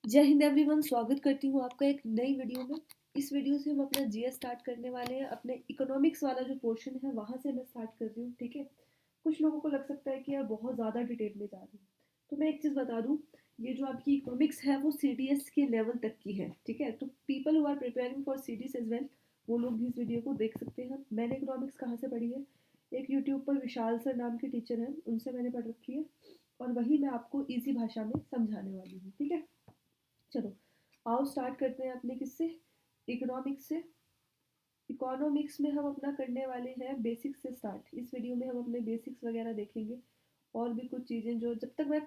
जय हिंद एवरीवन, स्वागत करती हूँ आपका एक नई वीडियो में। इस वीडियो से हम अपना जीएस स्टार्ट करने वाले हैं। अपने इकोनॉमिक्स वाला जो पोर्शन है वहाँ से मैं स्टार्ट कर रही हूँ, ठीक है। कुछ लोगों को लग सकता है कि यार बहुत ज़्यादा डिटेल में जा रही हूँ, तो मैं एक चीज़ बता दूँ। ये जो आपकी इकोनॉमिक्स है वो सीडीएस के लेवल तक की है, ठीक है। तो people who are preparing for CDS as well, वो लोग भी इस वीडियो को देख सकते हैं। मैंने इकोनॉमिक्स कहाँ से पढ़ी है? एक यूट्यूब पर विशाल सर नाम के टीचर हैं, उनसे मैंने पढ़ रखी है, और वही मैं आपको ईजी भाषा में समझाने वाली हूँ, ठीक है। चलो, आओ स्टार्ट करते हैं अपने किससे, इकोनॉमिक्स से। इकोनॉमिक्स में हम अपना करने वाले हैं बेसिक्स से स्टार्ट। इस वीडियो में हम अपने बेसिक्स वगैरह देखेंगे, और भी कुछ चीज़ें जो जब तक मैं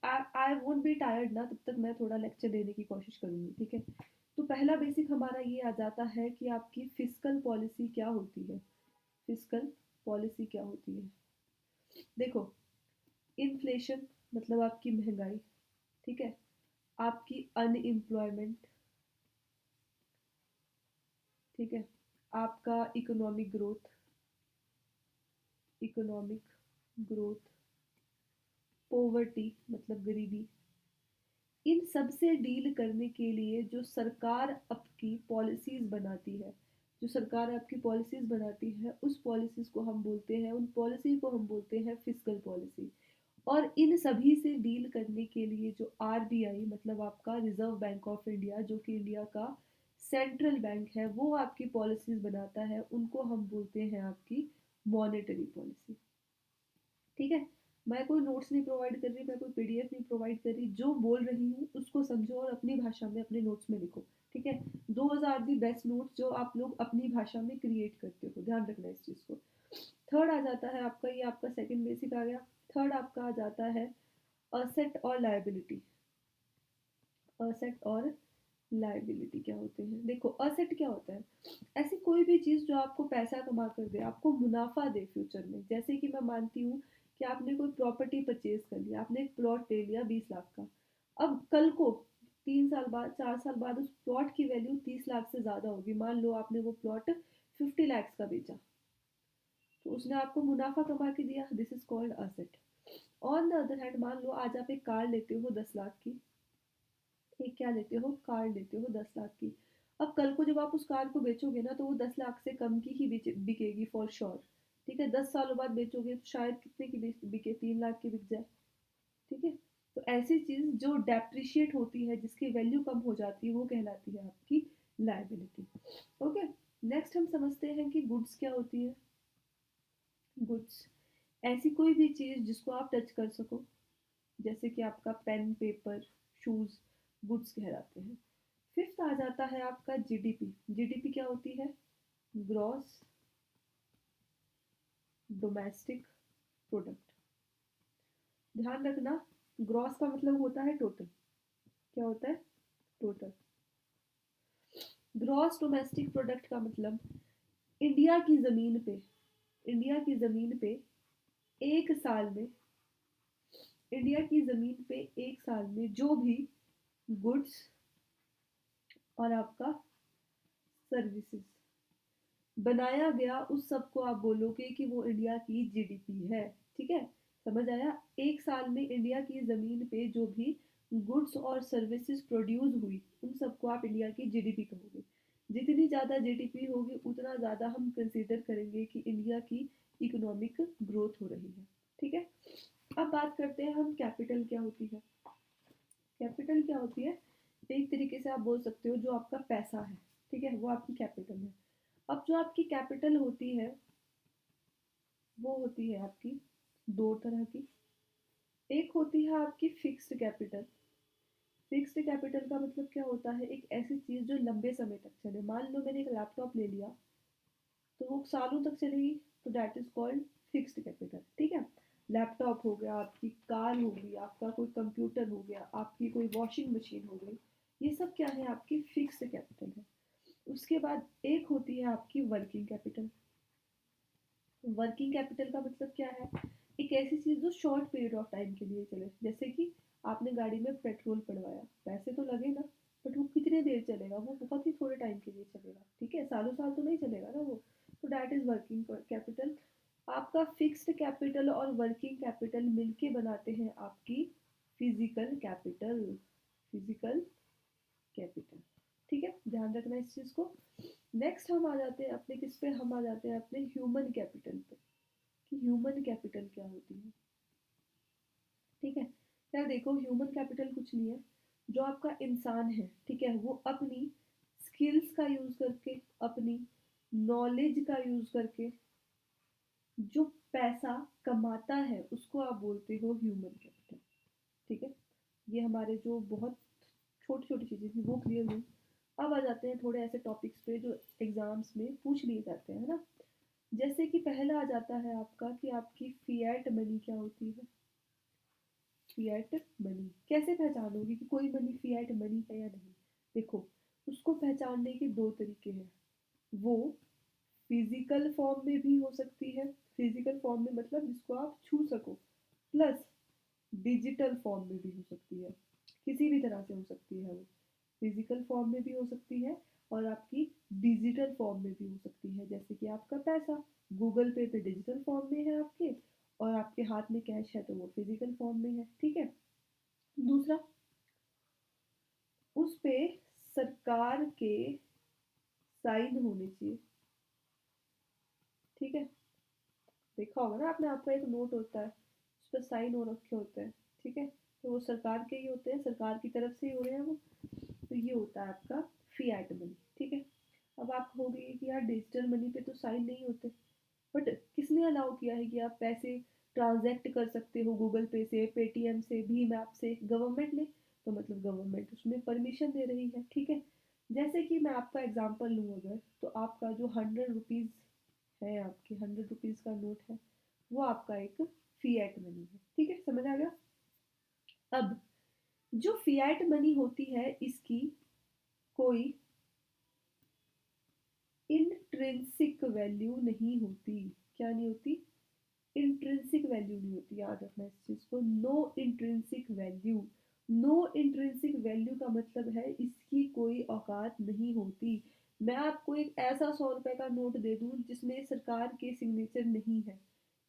आई वोंट बी टायर्ड ना, तब तक मैं थोड़ा लेक्चर देने की कोशिश करूँगी, ठीक है। तो पहला बेसिक हमारा ये आ जाता है कि आपकी फिस्कल पॉलिसी क्या होती है। फिस्कल पॉलिसी क्या होती है? देखो, इन्फ्लेशन मतलब आपकी महंगाई, ठीक है। आपकी अनएम्प्लॉयमेंट, ठीक है। आपका economic growth, economic growth, poverty मतलब गरीबी। इन सब से डील करने के लिए जो सरकार आपकी पॉलिसीज बनाती है, जो सरकार आपकी पॉलिसीज बनाती है, उस पॉलिसीज को हम बोलते हैं, उन पॉलिसी को हम बोलते हैं फिस्कल पॉलिसी। और इन सभी से डील करने के लिए जो आरबीआई मतलब आपका रिजर्व बैंक ऑफ इंडिया, जो कि इंडिया का सेंट्रल बैंक है, वो आपकी पॉलिसीज बनाता है, उनको हम बोलते हैं आपकी मॉनेटरी पॉलिसी, ठीक है। मैं कोई नोट्स नहीं प्रोवाइड कर रही, मैं कोई पीडीएफ नहीं प्रोवाइड कर रही, जो बोल रही हूँ उसको समझो और अपनी भाषा में अपने नोट्स में लिखो, ठीक है। 2000 दी बेस्ट नोट्स जो आप लोग अपनी भाषा में क्रिएट करते हो, ध्यान रखना इस चीज़ को। थर्ड आ जाता है आपका, ये आपका सेकंड बेसिक आ गया। थर्ड आपका आ जाता है असेट और लायबिलिटी। असेट और लायबिलिटी क्या होते हैं? देखो, असेट क्या होता है? ऐसी कोई भी चीज़ जो आपको पैसा कमा कर दे, आपको मुनाफा दे फ्यूचर में। जैसे कि मैं मानती हूँ कि आपने कोई प्रॉपर्टी परचेज कर लिया, आपने एक प्लॉट ले लिया 20 लाख का। अब कल को 3 साल बाद, 4 साल बाद उस प्लॉट की वैल्यू 30 लाख से ज़्यादा होगी। मान लो आपने वो प्लॉट 50 लाख का बेचा, तो उसने आपको मुनाफा कमा के दिया, this is called asset. On the other hand, मान लो आज आप एक कार लेते हो 10 लाख की, एक क्या लेते हो, कार लेते हो 10 लाख की। अब कल को जब आप उस कार को बेचोगे ना, तो वो 10 लाख से कम की ही बिकेगी फॉर श्योर, ठीक है। 10 सालों बाद बेचोगे तो शायद कितने की बिके, 3 लाख की बिक जाए, ठीक है। तो ऐसी चीज जो डेप्रिशिएट होती है, जिसकी वैल्यू कम हो जाती है, वो कहलाती है आपकी लायबिलिटी। ओके, नेक्स्ट हम समझते हैं कि गुड्स क्या होती है। गुड्स ऐसी कोई भी चीज जिसको आप टच कर सको, जैसे कि आपका पेन, पेपर, शूज, गुड्स कहलाते हैं। फिफ्थ आ जाता है आपका जीडीपी। जीडीपी क्या होती है? Gross domestic product. ध्यान रखना, ग्रॉस का मतलब होता है टोटल। क्या होता है? टोटल। ग्रॉस डोमेस्टिक प्रोडक्ट का मतलब इंडिया की ज़मीन पे, इंडिया की ज़मीन पे एक साल में, इंडिया की ज़मीन पे एक साल में जो भी गुड्स और आपका सर्विसेज बनाया गया, उस सब को आप बोलोगे कि वो इंडिया की जीडीपी है, ठीक है। समझ आया? एक साल में इंडिया की ज़मीन पे जो भी गुड्स और सर्विसेज प्रोड्यूस हुई, उन सबको आप इंडिया की जीडीपी कहोगे। जितनी ज़्यादा जीडीपी होगी, उतना ज़्यादा हम कंसीडर करेंगे कि इंडिया की इकोनॉमिक ग्रोथ हो रही है, ठीक है। अब बात करते हैं हम, कैपिटल क्या होती है। कैपिटल क्या होती है? एक तरीके से आप बोल सकते हो जो आपका पैसा है, ठीक है, वो आपकी कैपिटल है। अब जो आपकी कैपिटल होती है, वो होती है आपकी दो तरह की। एक होती है आपकी फिक्स्ड कैपिटल। फिक्स्ड कैपिटल का मतलब क्या होता है? एक ऐसी चीज जो लंबे समय तक चले। मान लो मैंने एक लैपटॉप ले लिया, तो वो सालों तक चलेगी, तो that is called fixed capital, ठीक है। लैपटॉप हो गया, आपकी कार हो गई, आपका कोई कंप्यूटर हो गया, आपकी कोई वॉशिंग मशीन हो गई, ये सब क्या है? आपकी फिक्स्ड कैपिटल है। उसके बाद एक होती है आपकी वर्किंग कैपिटल। वर्किंग कैपिटल का मतलब क्या है? एक ऐसी चीज जो शॉर्ट पीरियड ऑफ टाइम के लिए चले। जैसे कि आपने गाड़ी में पेट्रोल पड़वाया, पैसे तो लगे ना, बट वो कितने देर चलेगा? वो बहुत ही थोड़े टाइम के लिए चलेगा, ठीक है, सालों साल तो नहीं चलेगा ना वो। तो दैट इज वर्किंग कैपिटल। आपका फिक्स्ड कैपिटल और वर्किंग कैपिटल मिलके बनाते हैं आपकी फिजिकल कैपिटल। Physical capital. ठीक है, ध्यान रखना इस चीज को। नेक्स्ट हम आ जाते हैं अपने किस पे, हम आ जाते हैं अपने ह्यूमन कैपिटल पे, कि ह्यूमन कैपिटल क्या होती है। ठीक है, यार देखो ह्यूमन कैपिटल कुछ नहीं है, जो आपका इंसान है, ठीक है, वो अपनी स्किल्स का यूज करके, अपनी नॉलेज का यूज करके जो पैसा कमाता है उसको आप बोलते हो ह्यूमन कैपिटल। ठीक है, ये हमारे जो बहुत छोटी छोटी चीजें थी वो क्लियर हुई। अब आ जाते हैं थोड़े ऐसे टॉपिक्स पे जो एग्जाम्स में पूछ लिए जाते हैं, है ना। जैसे कि पहला आ जाता है आपका कि आपकी फिएट मनी क्या होती है। फिएट मनी कैसे पहचानोगे कि कोई मनी फिएट मनी है या नहीं। देखो, उसको पहचानने के दो तरीके हैं। वो फिजिकल फॉर्म में भी हो सकती है, फिजिकल फॉर्म में मतलब जिसको आप छू सको, प्लस डिजिटल फॉर्म में भी हो सकती है, किसी भी तरह से हो सकती है वो। फिजिकल फॉर्म में भी हो सकती है और आपकी डिजिटल फॉर्म में भी हो सकती है, जैसे कि आपका पैसा गूगल पे डिजिटल फॉर्म में है आपके, और आपके हाथ में कैश है तो वो फिजिकल फॉर्म में है। ठीक है, दूसरा, उस पे सरकार के साइन होने चाहिए। ठीक है, देखा होगा ना आपने, आपका एक नोट होता है उस पर साइन हो रखे होते हैं। ठीक है, तो वो सरकार के ही होते हैं, सरकार की तरफ से ही हो रहे हैं वो। तो ये होता है आपका फिएट मनी। ठीक है, अब आप कहोगे कि यार डिजिटल मनी पे तो साइन नहीं होते, बट किसने अलाउ किया है कि आप पैसे ट्रांजैक्ट कर सकते हो गूगल पे से, पेटीएम से, भीम ऐप से? गवर्नमेंट ने। तो मतलब गवर्नमेंट उसमें परमिशन दे रही है। ठीक है, जैसे कि मैं आपका एग्जांपल लूँ अगर, तो आपका जो 100 रुपीज़ है, आपके 100 रुपीज़ का नोट है, वो आपका एक फिएट मनी है। ठीक है, समझ आ गया। अब जो फिएट मनी होती है इसकी कोई इंट्रिंसिक वैल्यू नहीं होती। क्या नहीं होती? इंट्रिंसिक वैल्यू नहीं होती, याद रखना इस चीज को। No intrinsic value, no intrinsic value का मतलब है इसकी कोई औकात नहीं होती। मैं आपको एक ऐसा 100 रुपए का नोट दे दूं जिसमें सरकार के सिग्नेचर नहीं है,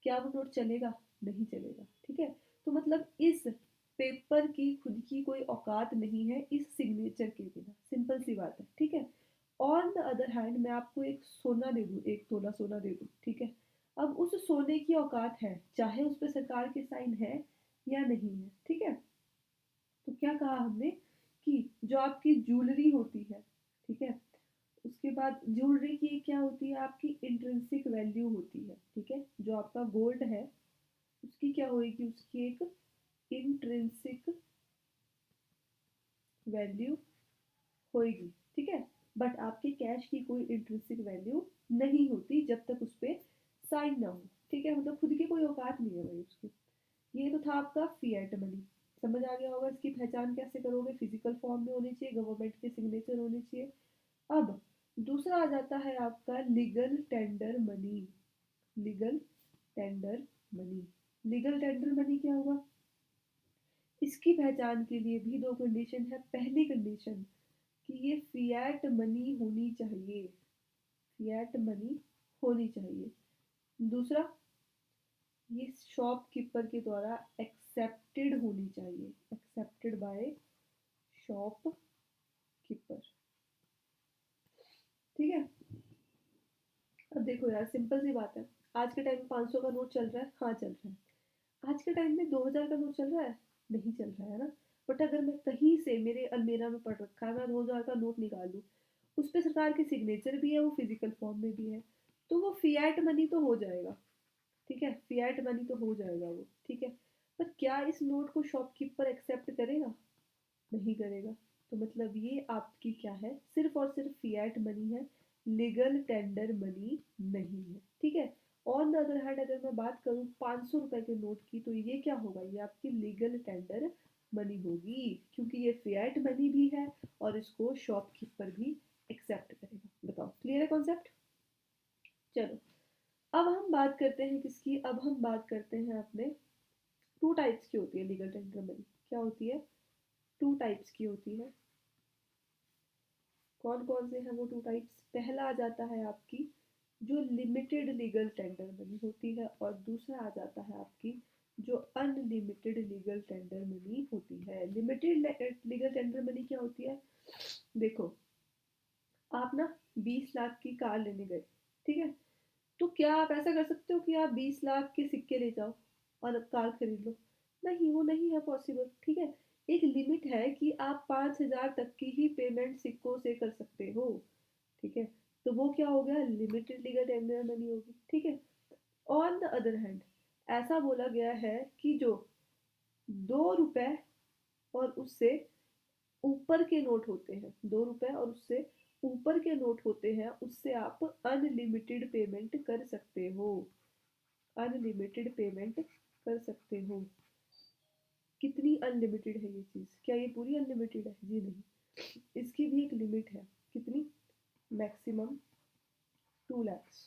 क्या वो नोट चलेगा? नहीं चलेगा। ठीक है, तो मतलब इस पेपर की खुद की कोई औकात नहीं है इस सिग्नेचर के बिना, सिंपल सी बात है। ठीक है, ऑन द अदर हैंड मैं आपको एक सोना दे दूं, 1 तोला सोना दे दूं, ठीक है, अब उस सोने की औकात है, चाहे उस पर सरकार के साइन है या नहीं है। ठीक है, तो क्या कहा हमने कि जो आपकी ज्वेलरी होती है, ठीक है, उसके बाद ज्वेलरी की क्या होती है, आपकी इंट्रिंसिक वैल्यू होती है। ठीक है, जो आपका गोल्ड है उसकी क्या होगी, उसकी एक इंट्रिंसिक वैल्यू होगी। ठीक है, बट आपके कैश की कोई इंट्रिंसिक वैल्यू नहीं होती जब तक उस पर साइन ना हो। ठीक है, मतलब खुद की कोई औकात नहीं है भाई उसकी। ये तो था आपका फिएट मनी, समझ आ गया होगा। इसकी पहचान कैसे करोगे? फिजिकल फॉर्म में होनी चाहिए, गवर्नमेंट के सिग्नेचर होने चाहिए। अब दूसरा आ जाता है आपका legal tender money. Legal tender money, legal tender money क्या होगा? इसकी पहचान के लिए भी दो कंडीशन है। पहली कंडीशन कि ये फिएट मनी होनी चाहिए, फिएट मनी होनी चाहिए। दूसरा, ये शॉपकीपर के द्वारा एक्सेप्टेड होनी चाहिए, एक्सेप्टेड बाय शॉपकीपर। ठीक है, अब देखो यार सिंपल सी बात है, आज के टाइम में 500 का नोट चल रहा है, हाँ चल रहा है। आज के टाइम में 2000 का नोट चल रहा है, नहीं चल रहा है ना। बट अगर मैं कहीं से, मेरे अलमीरा में पड़ रखा है, मैं 2000 का नोट निकाल लूँ, उस पर सरकार के सिग्नेचर भी है, वो फिजिकल फॉर्म में भी है, तो वो फिएट मनी तो हो जाएगा। ठीक है, फिएट मनी तो हो जाएगा वो। ठीक है, पर क्या इस नोट को शॉपकीपर एक्सेप्ट करेगा? नहीं करेगा। तो मतलब ये आपकी क्या है, सिर्फ और सिर्फ फिएट मनी है, लीगल टेंडर मनी नहीं है। ठीक है, ऑन द अदर हैंड अगर मैं बात करूँ 500 रुपए के नोट की, तो ये क्या होगा, ये आपकी लीगल टेंडर मनी होगी, क्योंकि ये फिएट मनी भी है और इसको शॉपकीपर भी एक्सेप्ट करेगा। बताओ, क्लियर है कॉन्सेप्ट? चलो, अब हम बात करते हैं किसकी, अब हम बात करते हैं अपने, टू टाइप्स की होती है लीगल टेंडर मनी। क्या होती है? टू टाइप्स की होती है। कौन कौन से हैं वो टू टाइप्स? पहला आ जाता है आपकी जो लिमिटेड लीगल टेंडर मनी होती है, और दूसरा आ जाता है आपकी जो अनलिमिटेड लीगल टेंडर मनी होती है। लिमिटेड लीगल टेंडर मनी क्या होती है? देखो, आप ना 20 लाख की कार लेने गए, ठीक है? तो क्या आप ऐसा कर सकते हो कि आप 20 लाख के सिक्के ले जाओ और कार खरीद लो? नहीं, वो नहीं है पॉसिबल, ठीक है? एक लिमिट है कि आप 5,000 तक की ही पेमेंट सिक्कों से कर सकते हो, ठीक है? तो वो क्या हो गया, लिमिटेड लीगल टेंडर मनी होगी, ठीक है? ऑन द अदर हैंड, ऐसा बोला गया है कि जो 2 रुपए और उससे ऊपर के नोट होते हैं, 2 रुपए और उससे ऊपर के नोट होते हैं, उससे आप अनलिमिटेड पेमेंट कर सकते हो। अनलिमिटेड पेमेंट कर सकते हो। कितनी अनलिमिटेड है ये चीज़? क्या ये पूरी अनलिमिटेड है? जी नहीं, इसकी भी एक लिमिट है। कितनी? मैक्सिमम 2 lakhs,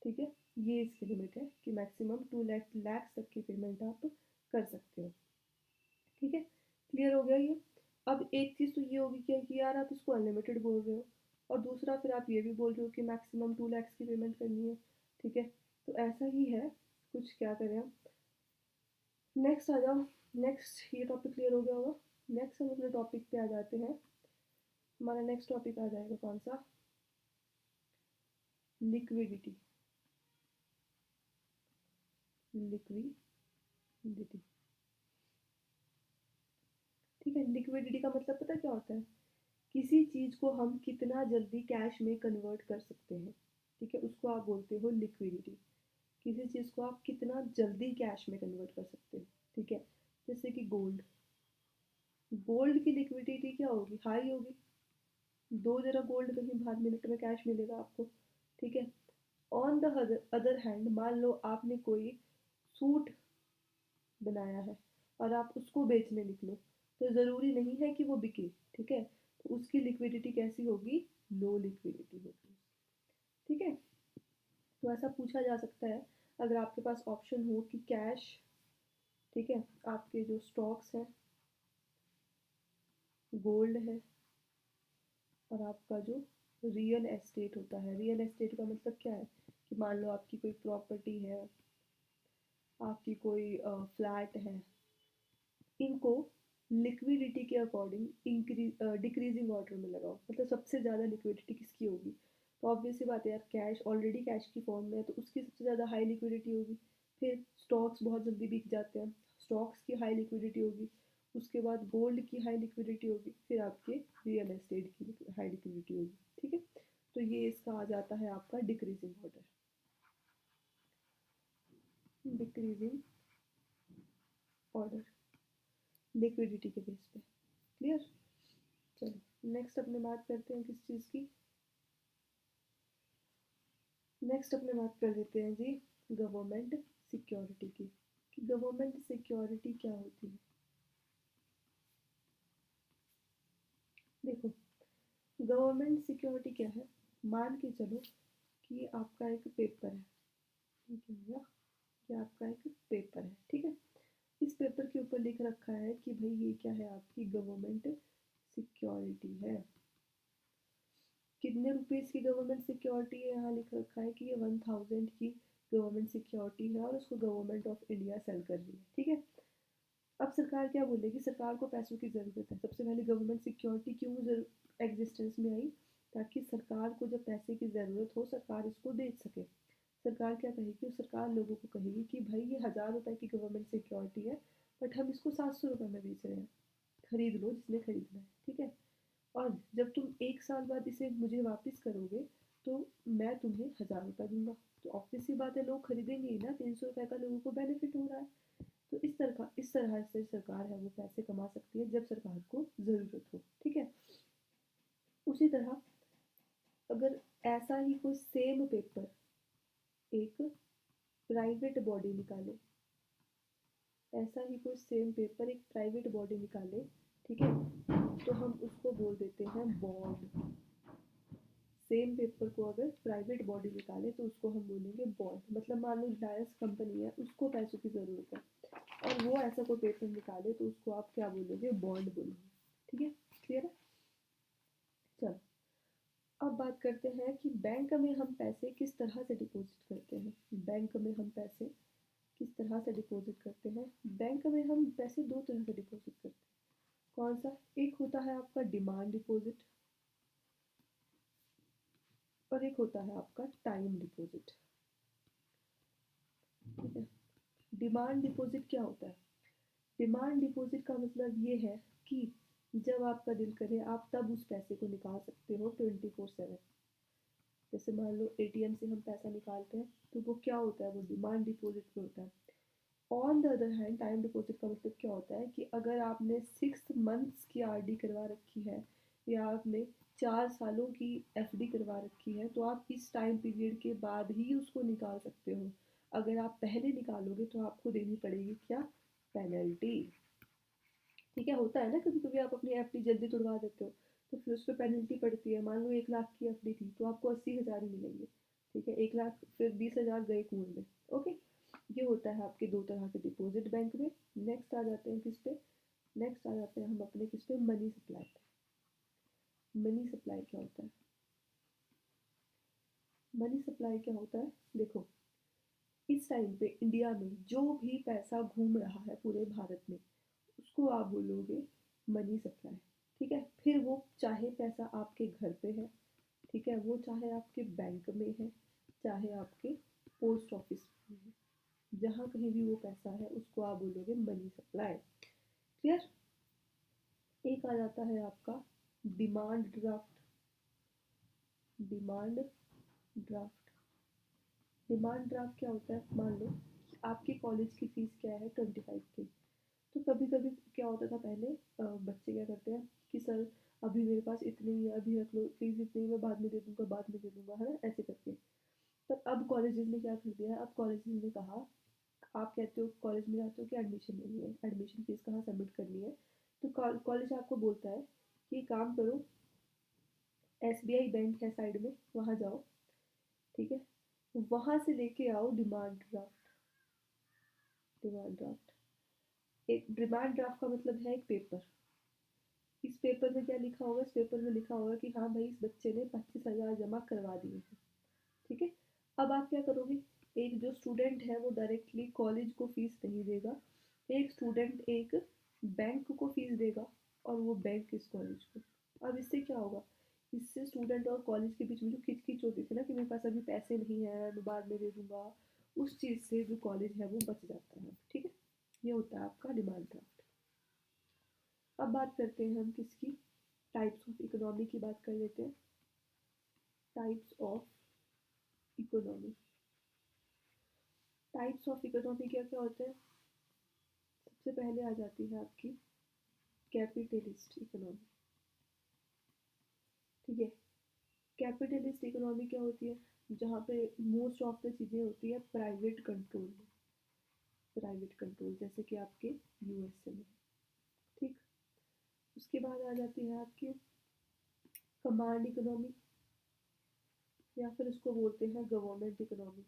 ठीक है? ये इसकी लिमिट है कि मैक्सिमम 2 lakhs तक की पेमेंट आप कर सकते हो, ठीक है? क्लियर हो गया ये? अब एक चीज़ तो ये होगी क्या कि यार आप इसको अनलिमिटेड बोल रहे हो, और दूसरा फिर आप ये भी बोल रहे हो कि मैक्सिमम 2 lakhs की पेमेंट करनी है, ठीक है? तो ऐसा ही है कुछ, क्या करें हम? नेक्स्ट आ जाओ। नेक्स्ट, ये टॉपिक क्लियर हो गया होगा। नेक्स्ट हम अपने टॉपिक पे आ जाते हैं। हमारा नेक्स्ट टॉपिक आ जाएगा कौन सा? लिक्विडिटी। लिक्विडिटी, ठीक है? लिक्विडिटी का मतलब पता क्या होता है? किसी चीज़ को हम कितना जल्दी कैश में कन्वर्ट कर सकते हैं, ठीक है? उसको आप बोलते हो लिक्विडिटी। किसी चीज़ को आप कितना जल्दी कैश में कन्वर्ट कर सकते हो, ठीक है? जैसे कि गोल्ड। गोल्ड की लिक्विडिटी क्या होगी? हाई होगी। 2 जरा गोल्ड कहीं बाहर मिनट में कैश मिलेगा आपको, ठीक है? ऑन द अदर हैंड, मान लो आपने कोई सूट बनाया है और आप उसको बेचने निकलो, तो ज़रूरी नहीं है कि वो बिके, ठीक है? तो उसकी लिक्विडिटी कैसी होगी? लो लिक्विडिटी होगी, ठीक है? तो ऐसा पूछा जा सकता है, अगर आपके पास ऑप्शन हो कि कैश, ठीक है, आपके जो स्टॉक्स हैं, गोल्ड है, और आपका जो रियल एस्टेट होता है। रियल एस्टेट का मतलब क्या है कि मान लो आपकी कोई प्रॉपर्टी है, आपकी कोई फ्लैट है, इनको लिक्विडिटी के अकॉर्डिंग इंक्रीज डिक्रीजिंग ऑर्डर में लगाओ। मतलब सबसे ज़्यादा लिक्विडिटी किसकी होगी? तो ऑब्वियस सी बात है यार, कैश ऑलरेडी कैश की फॉर्म में है तो उसकी सबसे ज़्यादा हाई लिक्विडिटी होगी। फिर स्टॉक्स बहुत जल्दी बिक जाते हैं, स्टॉक्स की हाई लिक्विडिटी होगी। उसके बाद गोल्ड की हाई लिक्विडिटी होगी, फिर आपके रियल एस्टेट की हाई लिक्विडिटी होगी, ठीक है? तो ये इसका आ जाता है आपका decreasing order. Decreasing order liquidity के बेस पे। क्लियर? चलो नेक्स्ट अपने बात करते हैं किस चीज़ की? नेक्स्ट अपने बात कर लेते हैं जी गवर्नमेंट सिक्योरिटी की, कि गवर्नमेंट सिक्योरिटी क्या होती है। देखो, गवर्नमेंट सिक्योरिटी क्या है? मान के चलो कि आपका एक पेपर है, ठीक है भैया? ये आपका एक पेपर है, ठीक है? इस पेपर के ऊपर लिख रखा है कि भाई ये क्या है, आपकी गवर्नमेंट सिक्योरिटी है। कितने रुपीज़ की गवर्नमेंट सिक्योरिटी है? यहाँ लिख रखा है कि ये 1000 की गवर्नमेंट सिक्योरिटी है और उसको गवर्नमेंट ऑफ इंडिया सेल कर रही है, ठीक है? अब सरकार क्या बोलेगी? सरकार को पैसों की ज़रूरत है। सबसे पहले गवर्नमेंट सिक्योरिटी क्यों एग्जिस्टेंस में आई? ताकि सरकार को जब पैसे की ज़रूरत हो, सरकार इसको बेच सके। सरकार क्या कहेगी? सरकार लोगों को कहेगी कि भाई ये 1000 रुपए की गवर्नमेंट सिक्योरिटी है, बट हम इसको 700 रुपये में बेच रहे हैं, खरीद लो जिसने खरीदना है, ठीक है? और जब तुम 1 साल बाद इसे मुझे वापस करोगे, तो मैं तुम्हें 1000 रुपये दूंगा। तो ऑब्वियस सी बात है, लोग खरीदेंगे ही ना, 300 रुपये का लोगों को बेनिफिट हो रहा है। तो इस तरह से सरकार है वो पैसे कमा सकती है जब सरकार को ज़रूरत हो, ठीक है? उसी तरह अगर ऐसा ही कोई सेम पेपर एक प्राइवेट बॉडी निकाले, ऐसा ही कोई सेम पेपर एक प्राइवेट बॉडी निकाले, ठीक है, तो हम उसको बोल देते हैं बॉन्ड। सेम पेपर को अगर प्राइवेट बॉडी निकाले तो उसको हम बोलेंगे बॉन्ड। मतलब मान लो रिलायंस कंपनी है, उसको पैसों की ज़रूरत है और वो ऐसा कोई पेपर निकाले तो उसको आप क्या बोलोगे? बॉन्ड बोलोगे, ठीक है? क्लियर है? चलो, अब बात करते हैं कि बैंक में हम पैसे किस तरह से डिपॉजिट करते हैं। बैंक में हम पैसे किस तरह से डिपॉजिट करते हैं? बैंक में हम पैसे दो तरह से डिपॉजिट करते हैं। कौन सा? एक होता है आपका डिमांड डिपॉजिट और एक होता है आपका टाइम डिपॉजिट। ठीक है, डिमांड डिपॉजिट क्या होता है? डिमांड डिपॉजिट का मतलब ये है कि जब आपका दिल करे आप तब उस पैसे को निकाल सकते हो 24/7। जैसे मान लो एटीएम से हम पैसा निकालते हैं तो वो क्या होता है, वो डिमांड डिपॉजिट में होता है। On the other hand time deposit का मतलब क्या होता है कि अगर आपने 6 मंथ्स की आरडी करवा रखी है या आपने 4 सालों की एफडी करवा रखी है तो आप इस टाइम पीरियड के बाद ही उसको निकाल सकते हो। अगर आप पहले निकालोगे तो आपको देनी पड़ेगी क्या? पेनल्टी। ठीक है, होता है ना कभी कभी आप अपनी एफडी जल्दी तुड़वा देते हो तो फिर उस पर पेनल्टी पड़ती है। मान लो 1 लाख की एफडी थी तो आपको 80,000 ही मिलेंगे। ठीक है, 1 लाख फिर 20,000 गए कुएं में। ओके, ये होता है आपके दो तरह के डिपॉजिट बैंक में। नेक्स्ट आ जाते हैं किस पे? नेक्स्ट आ जाते हैं हम अपने किस पे? मनी सप्लाई पे। मनी सप्लाई क्या होता है? मनी सप्लाई क्या होता है, देखो इस टाइम पे इंडिया में जो भी पैसा घूम रहा है पूरे भारत में उसको आप बोलोगे मनी सप्लाई। ठीक है, फिर वो चाहे पैसा आपके घर पे है, ठीक है, वो चाहे आपके बैंक में है, चाहे आपके पोस्ट ऑफिस में है, जहाँ कहीं भी वो पैसा है उसको आप बोलोगे मनी सप्लाई। क्लियर? एक आ जाता है आपका demand draft. Demand draft. Demand draft क्या होता है? मान लो आपकी कॉलेज की फीस क्या है? 25K। तो कभी कभी क्या होता था पहले, बच्चे क्या करते हैं कि सर अभी मेरे पास इतनी ही है, अभी रख लो प्लीज़, इतनी मैं बाद में दे दूंगा, बाद में दे दूंगा, है ना, ऐसे करके। पर अब कॉलेजेस ने क्या कर दिया है? अब कॉलेजेस ने कहा, आप कहते हो कॉलेज में जाते हो कि एडमिशन लेनी है, एडमिशन फीस कहाँ सबमिट करनी है, तो कॉलेज आपको बोलता है कि काम करो, एसबीआई बैंक है साइड में, वहाँ जाओ। ठीक है, वहाँ से लेके आओ डिमांड ड्राफ्ट। डिमांड ड्राफ्ट, एक डिमांड ड्राफ्ट का मतलब है एक पेपर। इस पेपर में क्या लिखा होगा? इस पेपर में लिखा होगा कि हाँ भाई इस बच्चे ने 25,000 जमा करवा दिए हैं। ठीक है, अब आप क्या करोगे? एक जो स्टूडेंट है वो डायरेक्टली कॉलेज को फीस नहीं देगा, एक स्टूडेंट एक बैंक को फीस देगा और वो बैंक इस कॉलेज को। अब इससे क्या होगा? इससे स्टूडेंट और कॉलेज के बीच में जो खिचखिच होती थी ना कि मेरे पास अभी पैसे नहीं है मैं बाद में दे दूंगा, उस चीज़ से जो कॉलेज है वो बच जाता है। ठीक है, ये होता है आपका डिमांड ड्राफ्ट। अब बात करते हैं हम किसकी? टाइप्स ऑफ इकोनॉमी की बात कर लेते हैं। Types of economy. Types of economy क्या क्या होते हैं? सबसे पहले आ जाती है आपकी कैपिटलिस्ट इकोनॉमी। ठीक है, कैपिटलिस्ट इकोनॉमी क्या होती है? जहाँ पे मोस्ट ऑफ द चीज़ें होती है प्राइवेट कंट्रोल में। प्राइवेट कंट्रोल जैसे कि आपके यूएसए में। ठीक, उसके बाद आ जाती है आपकी कमांड इकोनॉमी, या फिर उसको बोलते हैं गवर्नमेंट इकोनॉमी,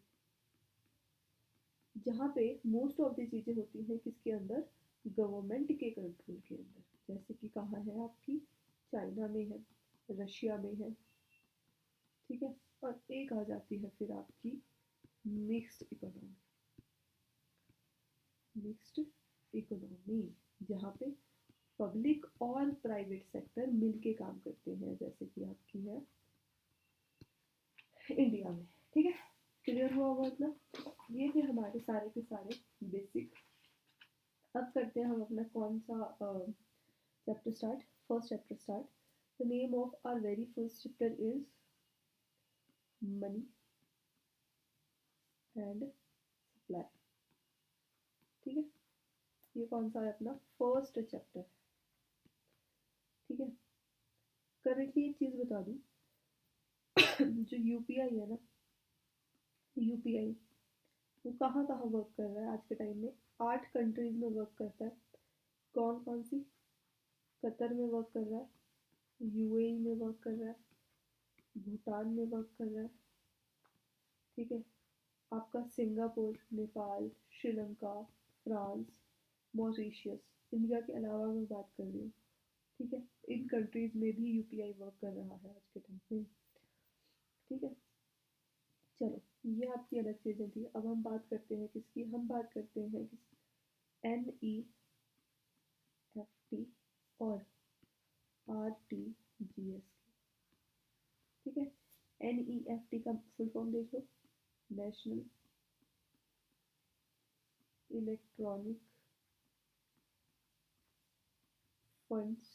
जहाँ पे मोस्ट ऑफ द चीज़ें होती हैं किसके अंदर? गवर्नमेंट के कंट्रोल के अंदर। जैसे कि कहाँ है आपकी? चाइना में है, रशिया में है। ठीक है, और एक आ जाती है फिर आपकी मिक्स्ड इकोनॉमी। मिक्स्ड इकोनॉमी जहाँ पे पब्लिक और प्राइवेट सेक्टर मिलके काम करते हैं, जैसे कि आपकी है इंडिया में। ठीक है, क्लियर हुआ होगा इतना? ये थे हमारे सारे के सारे बेसिक। अब करते हैं हम अपना कौन सा chapter start? First chapter start. The name of our very first chapter is money and supply. ठीक है, ये कौन सा है? अपना फर्स्ट चैप्टर। ठीक है, करेंटली एक चीज़ बता दूँ जो यूपीआई है ना, यूपीआई वो कहाँ कहाँ वर्क कर रहा है आज के टाइम में? 8 कंट्रीज में वर्क करता है। कौन कौन सी? कतर में वर्क कर रहा है, यूएई में वर्क कर रहा है, भूटान में वर्क कर रहा है। ठीक है, आपका Singapore, Nepal, Sri Lanka, France, Mauritius, India के अलावा मैं बात कर रही हूँ। ठीक है, इन कंट्रीज में भी यूपीआई वर्क कर रहा है आज के टाइम में। ठीक है, चलो ये आपकी अलग चीज़ें थी। अब हम बात करते हैं किसकी? हम बात करते हैं किस? NEFT और RTGS की, ठीक है। NEFT का फुल फॉर्म देख लो, नेशनल इलेक्ट्रॉनिक फंड्स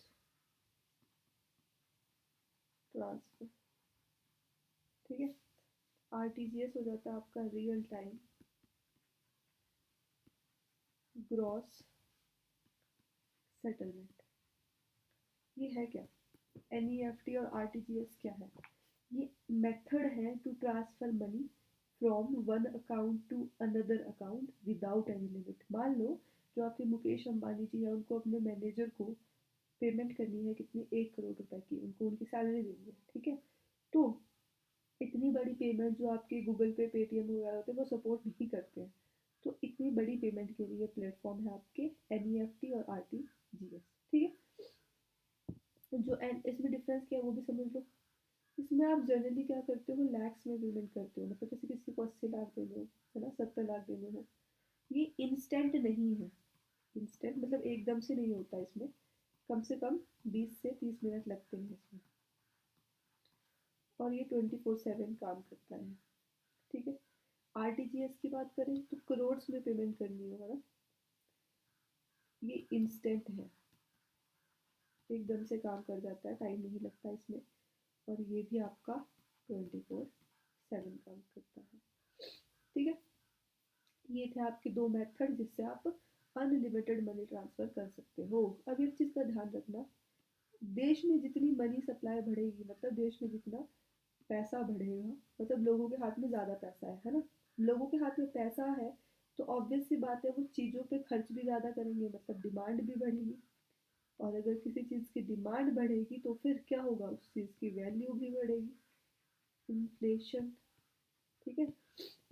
ट्रांसफर, ठीक है। RTGS हो जाता है आपका रियल टाइम ग्रॉस सेटलमेंट। ये है क्या? NEFT और RTGS क्या है? ये मेथड है to transfer money from one account to another account without any limit. मान लो जो आपके मुकेश अंबानी जी है, उनको अपने मैनेजर को पेमेंट करनी है कितनी, 1 करोड़ रुपए की, उनको उनकी सैलरी देनी है, ठीक है। तो इतनी बड़ी पेमेंट जो आपके गूगल पे, पेटीएम वगैरह होते हैं वो सपोर्ट नहीं करते हैं। तो इतनी बड़ी पेमेंट के लिए प्लेटफॉर्म है आपके NEFT और RTGS, ठीक है। तो जो इसमें डिफरेंस क्या है वो भी समझ लो। इसमें आप जनरली क्या करते हो, लैक्स में पेमेंट करते हो, मतलब जैसे किसी को 80 लाख देने हो, है ना, 70 लाख देने हो। ये इंस्टेंट नहीं है। इंस्टेंट मतलब एकदम से नहीं होता इसमें, कम से कम 20 से 30 मिनट लगते हैं इसमें, और ये 24/7 काम करता है, ठीक है। RTGS की बात करें तो करोड्स में पेमेंट करनी हो, है ना, ये इंस्टेंट है, एकदम से काम कर जाता है, टाइम नहीं लगता इसमें, और ये भी आपका 24/7 काम करता है, ठीक है। ये थे आपके दो मेथड जिससे आप अनलिमिटेड मनी ट्रांसफर कर सकते हो। अब एक चीज़ का ध्यान रखना, देश में जितनी मनी सप्लाई बढ़ेगी, मतलब देश में जितना पैसा बढ़ेगा, मतलब लोगों के हाथ में ज़्यादा पैसा है ना, लोगों के हाथ में पैसा है, तो ऑब्वियस सी बात है वो चीज़ों पे खर्च भी ज़्यादा करेंगे, मतलब डिमांड भी बढ़ेगी। और अगर किसी चीज़ की डिमांड बढ़ेगी तो फिर क्या होगा, उस चीज़ की वैल्यू भी बढ़ेगी, इन्फ्लेशन, ठीक है।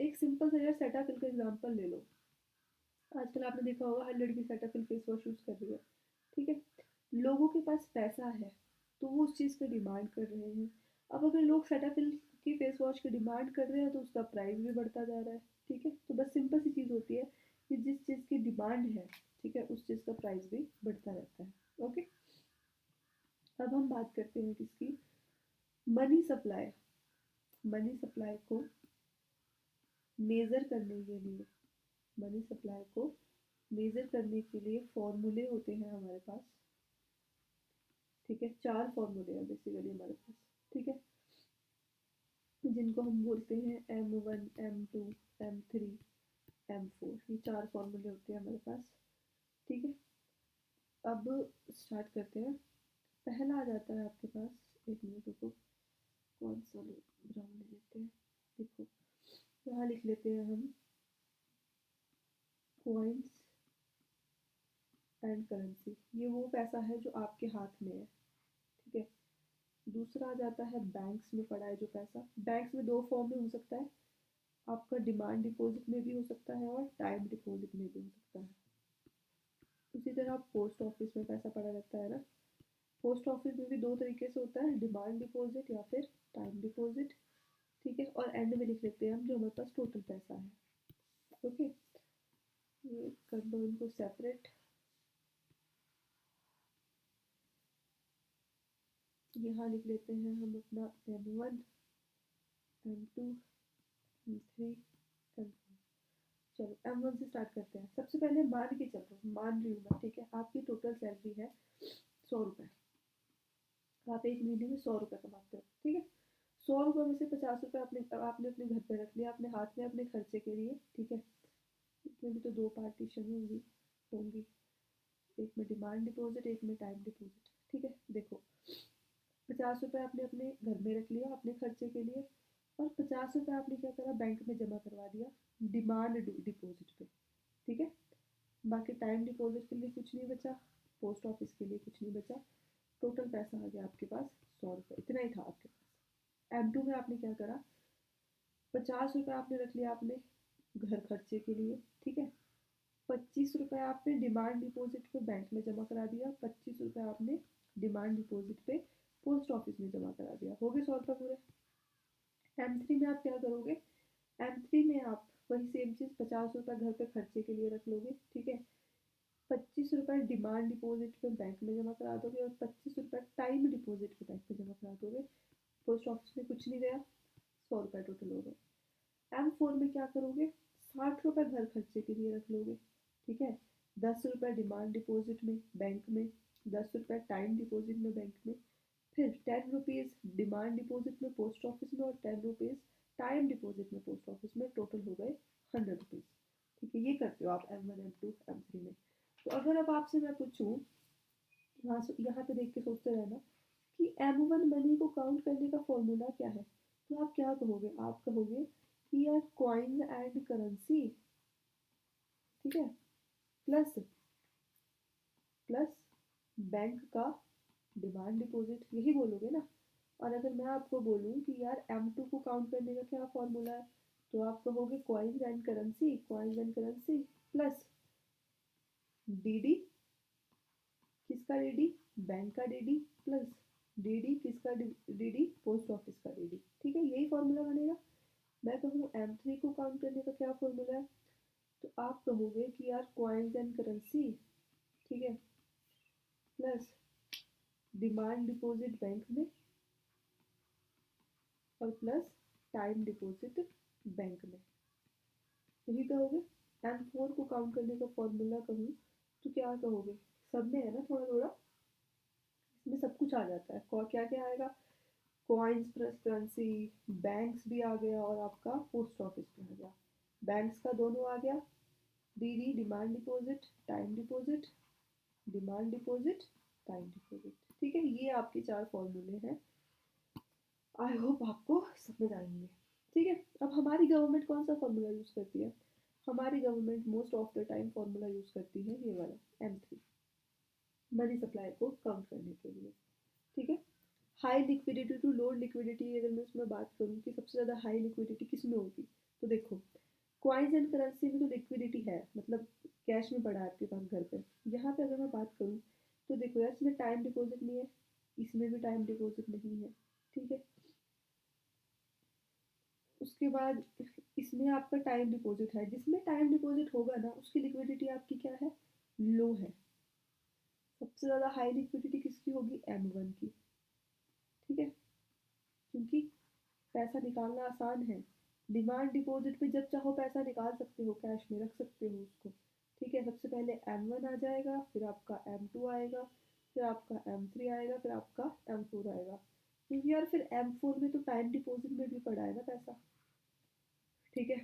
एक सिंपल सा यार सेटाफिल का एग्जांपल ले लो। आजकल आपने देखा होगा हर लड़की सेटाफिल फेस वॉश यूज़ कर रही है, ठीक है। लोगों के पास पैसा है तो वो उस चीज़ की डिमांड कर रहे हैं। अब अगर लोग सेटाफिल की फेस वॉश की डिमांड कर रहे हैं तो उसका प्राइस भी बढ़ता जा रहा है, ठीक है। तो बस सिंपल सी चीज़ होती है कि जिस चीज़ की डिमांड है, ठीक है, उस चीज़ का प्राइस भी बढ़ता रहता है, ओके। अब हम बात करते हैं किसकी, मनी सप्लाई। मनी सप्लाई को मेज़र करने के लिए, मनी सप्लाई को मेज़र करने के लिए फॉर्मूले होते हैं हमारे पास, ठीक है। 4 फॉर्मूले हैं बेसिकली हमारे पास, ठीक है, जिनको हम बोलते हैं M1, M2, M3, M4। ये 4 फॉर्मूले होते हैं हमारे पास, ठीक है। अब स्टार्ट करते हैं। पहला आ जाता है आपके पास, एक मिनट रुको, कौन सा ब्राउन ले लेते हैं, देखो यहाँ लिख लेते हैं हम कॉइन्स एंड करेंसी। ये वो पैसा है जो आपके हाथ में है, ठीक है। दूसरा आ जाता है बैंक्स में पड़ा है जो पैसा। बैंक्स में दो फॉर्म में हो सकता है, आपका डिमांड डिपॉजिट में भी हो सकता है और टाइम डिपॉजिट में भी हो सकता है। उसी तरह पोस्ट ऑफिस में पैसा पड़ा रहता है ना, पोस्ट ऑफिस में भी दो तरीके से होता है, डिमांड डिपॉजिट या फिर टाइम डिपॉजिट, ठीक है। और एंड में लिख लेते हैं हम जो हमारे पास टोटल पैसा है, ओके। ये कर लो इनको सेपरेट। यहाँ लिख लेते हैं हम अपना M1, M2, M3, M4। चलो M1 से स्टार्ट करते हैं। सबसे पहले मान के चलो, मान रही हूँ मैं, ठीक है, आपकी टोटल सैलरी है 100 रुपये, आप एक महीने में 100 रुपये कमाते हो, ठीक है। 100 रुपये में से 50 रुपये आपने आपने अपने घर पे रख लिया अपने हाथ में अपने खर्चे के लिए, ठीक है। इसमें भी तो दो पार्टीशन होंगी होंगी, एक में डिमांड डिपॉजिट, एक में टाइम डिपॉजिट, ठीक है। देखो 50 रुपये आपने अपने घर में रख लिया अपने खर्चे के लिए, और 50 रुपये आपने क्या करा, बैंक में जमा करवा दिया डिमांड डिपॉजिट पे, ठीक है। बाकी टाइम डिपॉजिट के लिए कुछ नहीं बचा, पोस्ट ऑफिस के लिए कुछ नहीं बचा, टोटल पैसा आ गया आपके पास 100 रुपये, इतना ही था आपके पास। M2 में आपने क्या करा, 50 रुपये आपने रख लिया आपने घर खर्चे के लिए, ठीक है। 25 रुपये आपने डिमांड डिपॉजिट पे बैंक में जमा करा दिया, 25 रुपये आपने डिमांड डिपॉजिट पे पोस्ट ऑफिस में जमा करा दिया, हो गए 100 रुपये पूरे। M3 में आप क्या करोगे, M3 में आप वही सेम चीज़ 50 रुपये घर पे खर्चे के लिए रख लोगे, ठीक है। ₹25 डिमांड डिपॉजिट में बैंक में जमा करा दोगे और ₹25 टाइम डिपॉजिट में बैंक में जमा करा दोगे। पोस्ट ऑफिस में कुछ नहीं गया, ₹100 टोटल हो गए। M4 में क्या करोगे, ₹60 घर खर्चे के लिए रख लोगे, ठीक है। ₹10 डिमांड डिपॉजिट में बैंक में, ₹10 टाइम डिपॉजिट में बैंक में, फिर ₹10 डिमांड डिपॉजिट में पोस्ट ऑफिस में और ₹10 टाइम डिपॉजिट में पोस्ट ऑफिस में, टोटल हो गए ₹100। ठीक है, ये करते हो आप M1 M2 M3 में। तो अगर अब आपसे मैं पूछूं, यहाँ पे देख के सोचते रहना कि M1 मनी को काउंट करने का फॉर्मूला क्या है, तो आप क्या कहोगे, आप कहोगे कि यार कॉइन एंड करेंसी, ठीक है, प्लस प्लस बैंक का डिमांड डिपॉजिट, यही बोलोगे ना। और अगर मैं आपको बोलूँ कि यार M2 को काउंट करने का क्या फॉर्मूला है, तो आप कहोगे coins and currency plus DD, किसका डीडी, बैंक का डीडी, प्लस डीडी किसका डीडी, पोस्ट ऑफिस का डीडी। ठीक है, यही फॉर्मूला बनेगा। मैं कहूँ M3 को काउंट करने का क्या फॉर्मूला है, तो आप कहोगे कि यार कॉइन्स एंड करेंसी, ठीक है, प्लस डिमांड डिपॉजिट बैंक में और प्लस टाइम डिपॉजिट बैंक में, यही कहोगे। M4 को काउंट करने का फॉर्मूला कहूँ तो क्या कहोगे, सब में है ना थोड़ा थोड़ा, इसमें सब कुछ आ जाता है। क्या क्या आएगा, कॉइन्स प्लस करेंसी, बैंक्स भी आ गया और आपका पोस्ट ऑफिस भी आ गया। बैंक्स का दोनों आ गया, DD demand deposit time deposit, demand deposit time deposit. ठीक है, ये आपके 4 फॉर्मूले हैं। आई होप आपको समझ आएंगे। ठीक है, अब हमारी गवर्नमेंट कौन सा फॉर्मूला यूज़ करती है, हमारी government most of the time formula use करती है ये वाला M3, मनी सप्लाई को काउंट करने के लिए। ठीक है, high liquidity to low liquidity, अगर मैं उसमें बात करूँ कि सबसे ज़्यादा हाई लिक्विडिटी किस में होगी, तो देखो कॉइन्स एंड करेंसी में तो लिक्विडिटी है, मतलब कैश में पड़ा है आपके पास घर पे। यहाँ पे अगर मैं बात करूँ तो देखो यार, इसमें टाइम डिपॉजिट नहीं है, इसमें भी टाइम डिपॉजिट नहीं है, ठीक है। उसके बाद इसमें आपका टाइम डिपॉजिट है, जिसमें टाइम डिपॉजिट होगा ना उसकी लिक्विडिटी आपकी क्या है, लो है। सबसे ज़्यादा हाई लिक्विडिटी किसकी होगी, M1 की, ठीक है, क्योंकि पैसा निकालना आसान है। डिमांड डिपॉजिट पे जब चाहो पैसा निकाल सकते हो, कैश में रख सकते हो उसको। ठीक है, सबसे पहले M1 आ जाएगा, फिर आपका M2 आएगा, फिर आपका M3 आएगा, फिर आपका M4 आएगा। क्योंकि यार फिर M4 में तो टाइम डिपॉजिट में भी पड़ा है ना पैसा, ठीक है,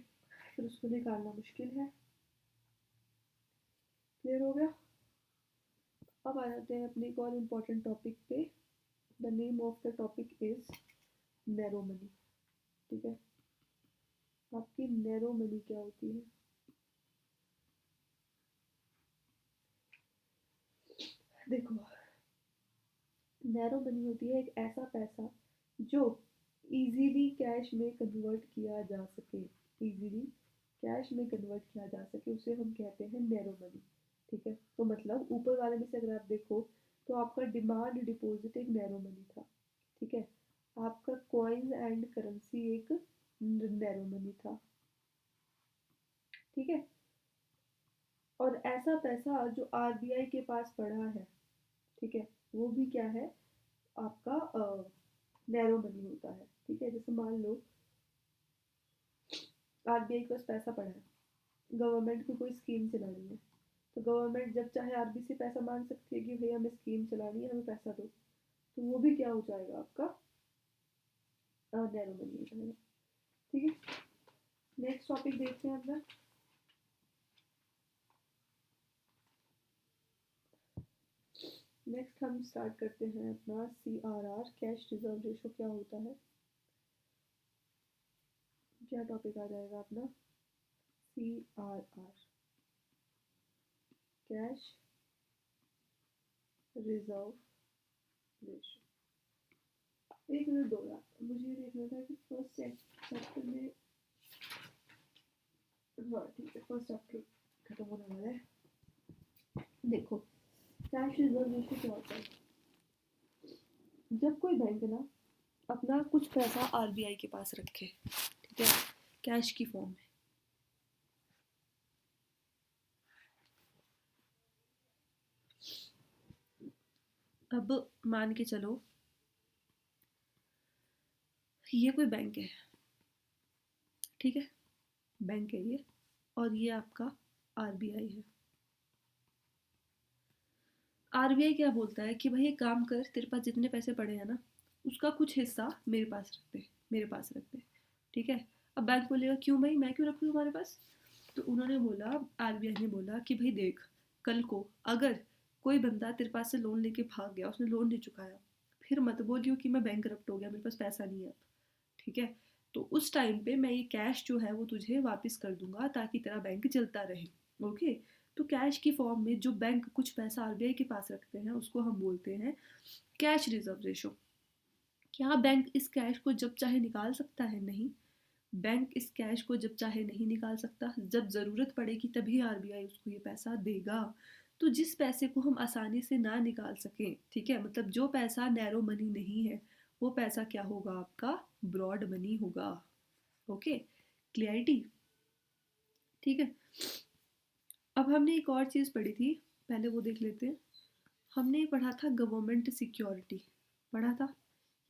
फिर उसको निकालना मुश्किल है। क्लियर हो गया। अब आ जाते हैं अपने एक और इम्पोर्टेंट टॉपिक पे। The name of the topic is narrow money. ठीक है, आपकी नैरो मनी क्या होती है, देखो नैरो मनी होती है एक ऐसा पैसा जो इजीली कैश में कन्वर्ट किया जा सके, इजीली कैश में कन्वर्ट किया जा सके, उसे हम कहते हैं नैरो मनी। ठीक है, तो मतलब ऊपर वाले में से अगर आप देखो तो आपका डिमांड डिपॉजिट एक नैरो मनी था, ठीक है, आपका कॉइन एंड करेंसी एक नैरो मनी था, ठीक है। और ऐसा पैसा जो RBI के पास पड़ा है, ठीक है, वो भी क्या है, आपका नैरो मनी होता है। ठीक है, जैसे मान लो RBI के पास पैसा पड़ा है, गवर्नमेंट को कोई स्कीम चलानी है, तो गवर्नमेंट जब चाहे RBI से पैसा मांग सकती है कि भैया हमें स्कीम चलानी है, हमें पैसा दो, तो वो भी क्या हो जाएगा आपका नैरो मनी हो जाएगा। ठीक है, नेक्स्ट टॉपिक देखते हैं अपना। नेक्स्ट हम स्टार्ट करते हैं अपना CRR, कैश रिजर्व रेशो क्या होता है। क्या टॉपिक आ जाएगा अपना, CRR, कैश रिजर्व रेशो। एक मिनट दो यार, मुझे ये देखना था कि फर्स्ट चैप्टर में, हाँ ठीक है, फर्स्ट चैप्टर खत्म होने वाला है। देखो कैश रिजर्व रेशो क्या होता है, जब कोई बैंक ना अपना कुछ पैसा RBI के पास रखे, ठीक है, कैश की फॉर्म में, अब मान के चलो ये कोई बैंक है, ठीक है, बैंक है ये, और ये आपका आरबीआई है। आरबीआई क्या बोलता है कि भाई एक काम कर, तेरे पास जितने पैसे पड़े हैं ना, उसका कुछ हिस्सा मेरे पास रख दे, मेरे पास रख दे, ठीक है। अब बैंक बोलेगा क्यों भाई, मैं क्यों रखूँ तुम्हारे पास? तो उन्होंने बोला, आरबीआई ने बोला कि भाई देख, कल को अगर कोई बंदा तेरे पास से लोन लेके भाग गया, उसने लोन नहीं चुकाया, फिर मत बोलियो कि मैं बैंक करप्ट हो गया, मेरे पास पैसा नहीं है अब, ठीक है। तो उस टाइम पे मैं ये कैश जो है वो तुझे वापस कर दूंगा ताकि तेरा बैंक चलता रहे। ओके। तो कैश की फॉर्म में जो बैंक कुछ पैसा आरबीआई के पास रखते हैं उसको हम बोलते हैं कैश रिजर्व रेशो। क्या बैंक इस कैश को जब चाहे निकाल सकता है? नहीं। बैंक इस कैश को जब चाहे नहीं निकाल सकता, जब ज़रूरत पड़ेगी तभी आरबीआई उसको ये पैसा देगा। तो जिस पैसे को हम आसानी से ना निकाल सकें, ठीक है, मतलब जो पैसा नैरो मनी नहीं है, वो पैसा क्या होगा आपका? ब्रॉड मनी होगा। ओके, क्लियरिटी, ठीक है। अब हमने एक और चीज़ पढ़ी थी, पहले वो देख लेते हैं। हमने पढ़ा था गवर्नमेंट सिक्योरिटी, पढ़ा था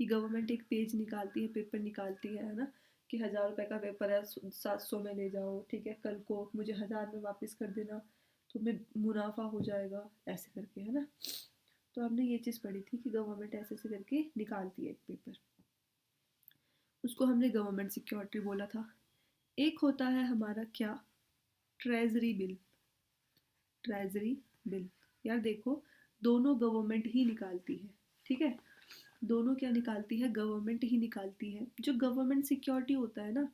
कि गवर्नमेंट एक पेज निकालती है, पेपर निकालती है ना, कि 1000 रुपये का पेपर है, 700 में ले जाओ, ठीक है, कल को मुझे 1000 में वापस कर देना, तुम्हें मुनाफा हो जाएगा, ऐसे करके, है ना। तो हमने ये चीज़ पढ़ी थी कि गवर्नमेंट ऐसे ऐसे करके निकालती है एक पेपर, उसको हमने गवर्नमेंट सिक्योरिटी बोला था। एक होता है हमारा क्या? Treasury bill. ट्रेजरी बिल, यार देखो, दोनों गवर्नमेंट ही निकालती है, ठीक है, दोनों क्या निकालती है? गवर्नमेंट ही निकालती है। जो गवर्नमेंट सिक्योरिटी होता है ना,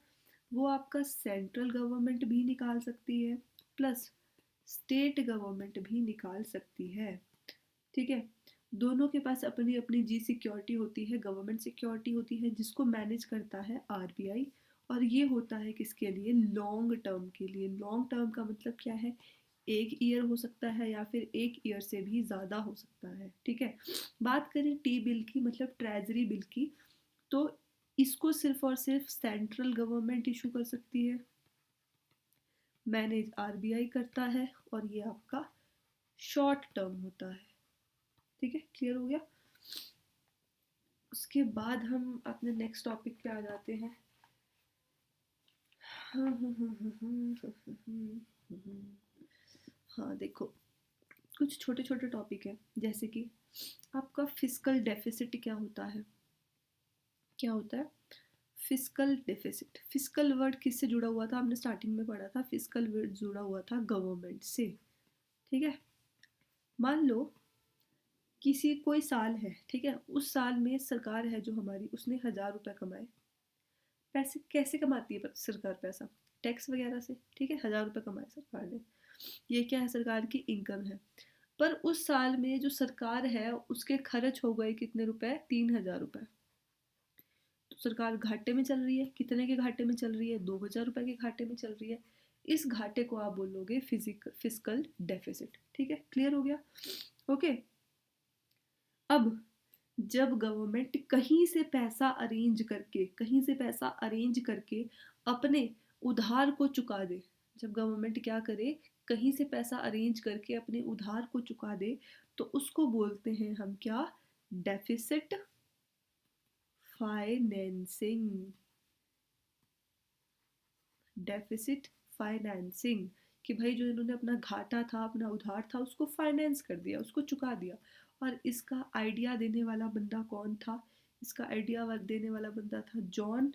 वो आपका सेंट्रल गवर्नमेंट भी निकाल सकती है, प्लस स्टेट गवर्नमेंट भी निकाल सकती है, ठीक है। दोनों के पास अपनी अपनी जी सिक्योरिटी होती है, गवर्नमेंट सिक्योरिटी होती है जिसको मैनेज करता है आरबीआई। और ये होता है किसके लिए? लॉन्ग टर्म के लिए। लॉन्ग टर्म का मतलब क्या है? एक ईयर हो सकता है या फिर एक ईयर से भी ज़्यादा हो सकता है, ठीक है। बात करें टी बिल की, मतलब ट्रेजरी बिल की, तो इसको सिर्फ और सिर्फ सेंट्रल गवर्नमेंट इशू कर सकती है, मैनेज आरबीआई करता है, और ये आपका शॉर्ट टर्म होता है, ठीक है, क्लियर हो गया। उसके बाद हम अपने नेक्स्ट टॉपिक पे आ जाते हैं। हाँ देखो, कुछ छोटे छोटे टॉपिक है, जैसे कि आपका फिस्कल डेफिसिट क्या होता है? क्या होता है फिस्कल डेफिसिट? फिस्कल वर्ड किससे जुड़ा हुआ था? हमने स्टार्टिंग में पढ़ा था, फिस्कल वर्ड जुड़ा हुआ था गवर्नमेंट से, ठीक है। मान लो किसी कोई साल है, ठीक है, उस साल में सरकार है जो हमारी, उसने 1000 रुपये कमाए। पैसे कैसे कमाती है सरकार पैसा? टैक्स वगैरह से, ठीक है, 1000 रुपये कमाए सरकार ने, ये क्या है? सरकार की इनकम है। पर उस साल में जो सरकार है उसके खर्च हो गए कितने रुपए? 3000 रुपये। तो सरकार घाटे में चल रही है। कितने के घाटे में चल रही है? 2000 रुपये के घाटे में चल रही है। इस घाटे को आप बोलोगे फिजिकल डेफिसिट, ठीक है, क्लियर हो गया। ओके। अब जब गवर्नमेंट कहीं से पैसा अरेंज करके, कहीं से पैसा अरेंज करके अपने उधार को चुका दे, जब गवर्नमेंट क्या करे, कहीं से पैसा अरेंज करके अपने उधार को चुका दे, तो उसको बोलते हैं हम क्या? Deficit financing. डेफिसिट फाइनेंसिंग, कि भाई जो इन्होंने अपना घाटा था, अपना उधार था, उसको फाइनेंस कर दिया, उसको चुका दिया। और इसका आइडिया देने वाला बंदा कौन था? इसका आइडिया देने वाला बंदा था जॉन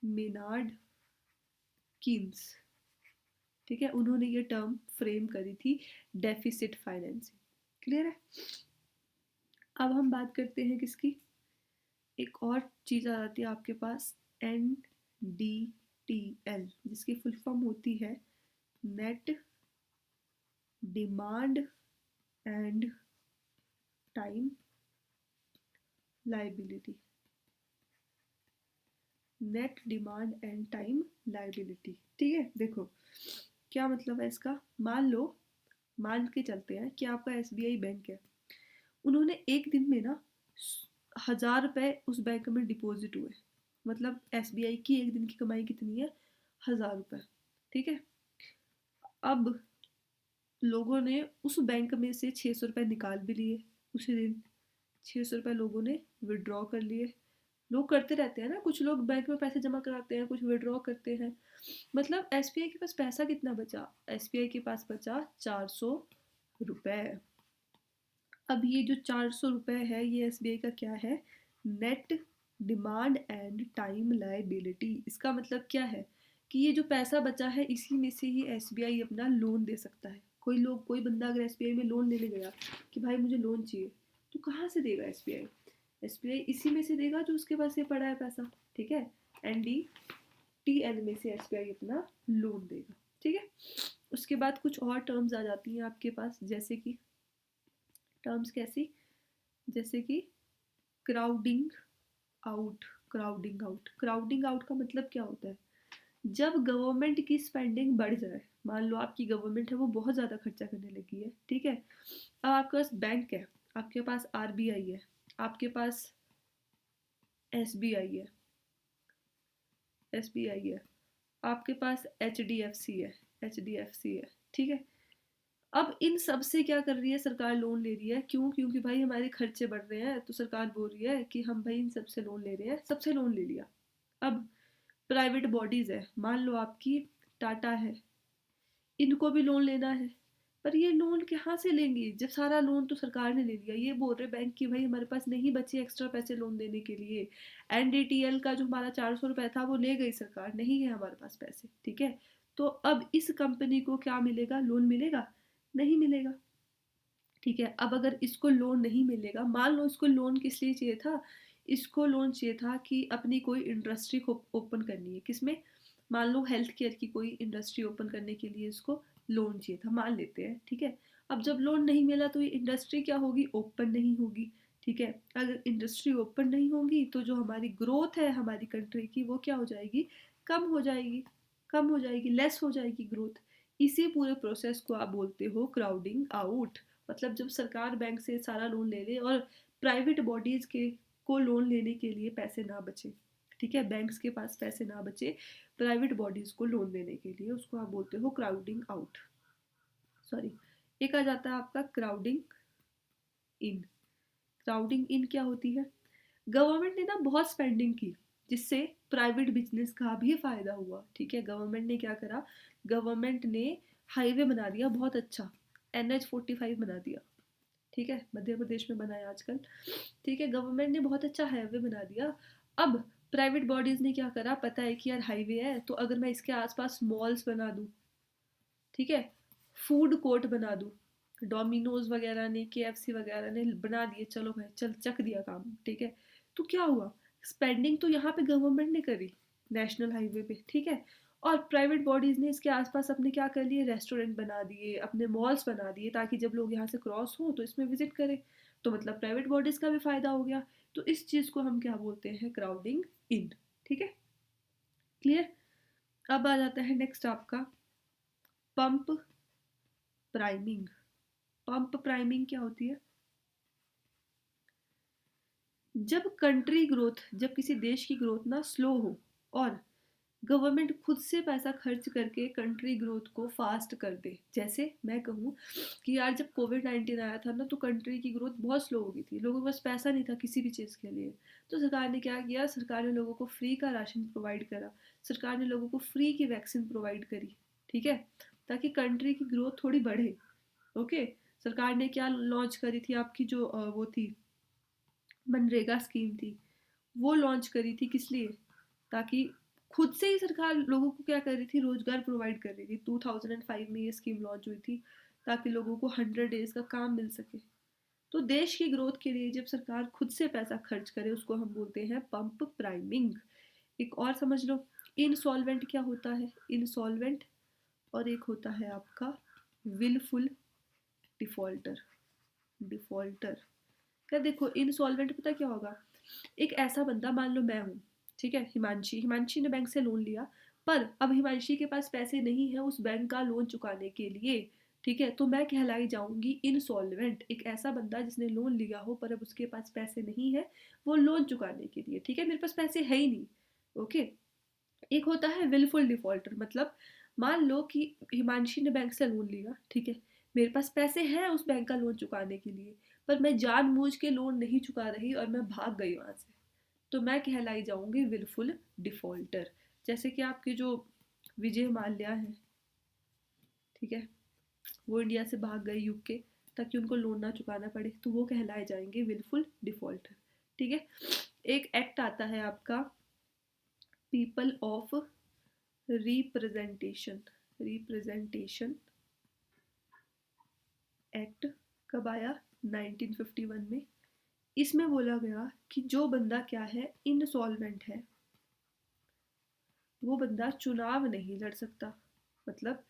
मेनार्ड कीन्स, ठीक है, उन्होंने ये टर्म फ्रेम करी थी, डेफिसिट फाइनेंसिंग, क्लियर है। अब हम बात करते हैं किसकी? एक और चीज़ आ जाती है आपके पास, NDTL, जिसकी फुल फॉर्म होती है net demand and time liability. Net demand and time liability, ठीक है। देखो क्या मतलब है इसका? मान लो, मान के चलते हैं कि आपका एसबीआई बैंक है, उन्होंने एक दिन में ना 1000 रुपये उस बैंक में डिपॉजिट हुए, मतलब एसबीआई की एक दिन की कमाई कितनी है? 1000 रुपये, ठीक है। अब लोगों ने उस बैंक में से 600 रुपये निकाल भी लिए, उसी दिन 600 रुपये लोगों ने विड्रॉ कर लिए। लोग करते रहते हैं ना, कुछ लोग बैंक में पैसे जमा कराते हैं, कुछ विड्रॉ करते हैं। मतलब एसबीआई के पास पैसा कितना बचा? एसबीआई के पास बचा 400 रुपये। अब ये जो 400 रुपये है, ये एसबीआई का क्या है? Net demand and time liability. इसका मतलब क्या है कि ये जो पैसा बचा है इसी में से ही एसबीआई अपना लोन दे सकता है। कोई बंदा अगर एसबीआई में लोन लेने गया कि भाई मुझे लोन चाहिए, तो कहाँ से देगा एसबीआई? एसबीआई इसी में से देगा जो उसके पास ये पड़ा है पैसा। ठीक है, एनडीटीएल में से एसबीआई अपना लोन देगा। ठीक है, उसके बाद कुछ और टर्म्स आ जाती हैं आपके पास, जैसे कि टर्म्स कैसी? जैसे कि क्राउडिंग आउट। क्राउडिंग आउट का मतलब क्या होता है? जब गवर्नमेंट की स्पेंडिंग बढ़ जाए, मान लो आपकी गवर्नमेंट है वो बहुत ज़्यादा खर्चा करने लगी है, ठीक है। अब आपके पास बैंक है, आपके पास आरबीआई है, आपके पास एसबीआई है, आपके पास एचडीएफसी है, ठीक है। अब इन सब से क्या कर रही है सरकार? लोन ले रही है। क्यों? क्योंकि भाई हमारे खर्चे बढ़ रहे हैं, तो सरकार बोल रही है कि हम भाई इन सब से लोन ले रहे हैं, सबसे लोन ले लिया। अब प्राइवेट बॉडीज है, मान लो आपकी टाटा है, इनको भी लोन लेना है। पर ये लोन कहाँ से लेंगी जब सारा लोन तो सरकार ने ले लिया? ये बोल रहे बैंक की भाई हमारे पास नहीं बचे एक्स्ट्रा पैसे लोन देने के लिए। एनडीटीएल का जो हमारा 400 रुपये था वो ले गई सरकार, नहीं है हमारे पास पैसे, ठीक है। तो अब इस कंपनी को क्या मिलेगा? लोन मिलेगा? नहीं मिलेगा। ठीक है, अब अगर इसको लोन नहीं मिलेगा, मान लो इसको लोन किस लिए चाहिए था? इसको लोन चाहिए था कि अपनी कोई इंडस्ट्री को ओपन करनी है। किसमें? मान लो हेल्थ केयर की कोई इंडस्ट्री ओपन करने के लिए इसको लोन चाहिए था, मान लेते हैं, ठीक है। अब जब लोन नहीं मिला तो ये इंडस्ट्री क्या होगी? ओपन नहीं होगी। ठीक है, अगर इंडस्ट्री ओपन नहीं होगी तो जो हमारी ग्रोथ है हमारी कंट्री की, वो क्या हो जाएगी? कम हो जाएगी। लेस हो जाएगी ग्रोथ। इसी पूरे प्रोसेस को आप बोलते हो क्राउडिंग आउट। मतलब जब सरकार बैंक से सारा लोन ले ले और प्राइवेट बॉडीज के को लोन लेने के लिए पैसे ना बचे, ठीक है, बैंक्स के पास पैसे ना बचे प्राइवेट बॉडीज को लोन देने के लिए, उसको आप बोलते हो क्राउडिंग आउट। सॉरी, एक आ जाता है आपका क्राउडिंग इन। क्राउडिंग इन क्या होती है? गवर्नमेंट ने ना बहुत स्पेंडिंग की, जिससे प्राइवेट बिजनेस का भी फायदा हुआ। ठीक है, गवर्नमेंट ने क्या करा? गवर्नमेंट ने हाईवे बना दिया बहुत अच्छा, NH45 बना दिया। ठीक है, मध्य प्रदेश में बना है आजकल। ठीक है, गवर्नमेंट ने बहुत अच्छा हाईवे बना दिया। अब प्राइवेट बॉडीज ने क्या करा? पता है कि यार हाईवे है, तो अगर मैं इसके आसपास मॉल्स बना दूं, ठीक है, फूड कोर्ट बना दूं, डोमिनोज वगैरह ने, केएफसी वगैरह ने बना दिए, चलो भाई चल चक दिया काम, ठीक है। तो क्या हुआ? स्पेंडिंग तो यहाँ पे गवर्नमेंट ने करी नेशनल हाईवे पे, ठीक है, और प्राइवेट बॉडीज ने इसके आसपास अपने क्या कर लिए? रेस्टोरेंट बना दिए, अपने मॉल्स बना दिए, ताकि जब लोग यहाँ से क्रॉस हो तो इसमें विजिट करें। तो मतलब प्राइवेट बॉडीज का भी फायदा हो गया। तो इस चीज को हम क्या बोलते हैं? क्राउडिंग इन। ठीक है, क्लियर। अब आ जाता है नेक्स्ट आपका पंप प्राइमिंग। पंप प्राइमिंग क्या होती है? जब किसी देश की ग्रोथ ना स्लो हो और गवर्नमेंट खुद से पैसा खर्च करके कंट्री ग्रोथ को फास्ट कर दे। जैसे मैं कहूँ कि यार जब कोविड-19 आया था ना, तो कंट्री की ग्रोथ बहुत स्लो हो गई थी, लोगों के पास पैसा नहीं था किसी भी चीज़ के लिए। तो सरकार ने क्या किया? सरकार ने लोगों को फ्री का राशन प्रोवाइड करा, सरकार ने लोगों को फ्री की वैक्सीन प्रोवाइड करी, ठीक है, ताकि कंट्री की ग्रोथ थोड़ी बढ़े। ओके, सरकार ने क्या लॉन्च करी थी? आपकी जो वो थी मनरेगा स्कीम थी, वो लॉन्च करी थी, किस लिए? ताकि खुद से ही सरकार लोगों को क्या कर रही थी? रोजगार प्रोवाइड कर रही थी। 2005 में ये स्कीम लॉन्च हुई थी, ताकि लोगों को 100 डेज का काम मिल सके। तो देश की ग्रोथ के लिए जब सरकार खुद से पैसा खर्च करे, उसको हम बोलते हैं पंप प्राइमिंग। एक और समझ लो, इनसॉल्वेंट क्या होता है? इनसॉल्वेंट, और एक होता है आपका विलफुल डिफॉल्टर। डिफॉल्टर क्या? देखो, इनसॉल्वेंट पता क्या होगा? एक ऐसा बंदा, मान लो मैं हूँ, ठीक है, हिमांशी ने बैंक से लोन लिया, पर अब हिमांशी के पास पैसे नहीं है उस बैंक का लोन चुकाने के लिए, ठीक है, तो मैं कहलाई जाऊंगी इनसॉल्वेंट। एक ऐसा बंदा जिसने लोन लिया हो पर अब उसके पास पैसे नहीं है वो लोन चुकाने के लिए, ठीक है, मेरे पास पैसे है ही नहीं। ओके, एक होता है विलफुल डिफॉल्टर। मतलब मान लो कि हिमांशी ने बैंक से लोन लिया, ठीक है, मेरे पास पैसे हैं उस बैंक का लोन चुकाने के लिए, पर मैं जानबूझ के लोन नहीं चुका रही और मैं भाग गई वहाँ से, तो मैं कहलाई जाऊंगी विलफुल डिफॉल्टर। जैसे कि आपके जो विजय माल्या हैं, ठीक है, वो इंडिया से भाग गए यूके ताकि उनको लोन ना चुकाना पड़े, तो वो कहलाए जाएंगे विलफुल डिफॉल्टर। ठीक है। एक एक्ट आता है आपका people of representation, representation act कब आया, 1951 में। इसमें बोला गया कि जो बंदा क्या है, इनसॉल्वेंट है, वो बंदा चुनाव नहीं लड़ सकता। मतलब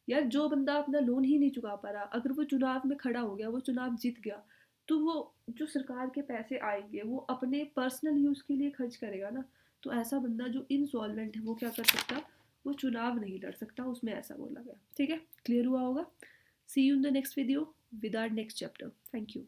यार, जो बंदा अपना लोन ही नहीं चुका पा रहा, अगर वो चुनाव में खड़ा हो गया, वो चुनाव जीत गया, तो वो जो सरकार के पैसे आएंगे वो अपने पर्सनल यूज के लिए खर्च करेगा ना। तो ऐसा बंदा जो इनसॉल्वेंट है वो क्या कर सकता, वो चुनाव नहीं लड़ सकता, उसमें ऐसा बोला गया। ठीक है, क्लियर हुआ होगा। See you in the next video with our next chapter. Thank you.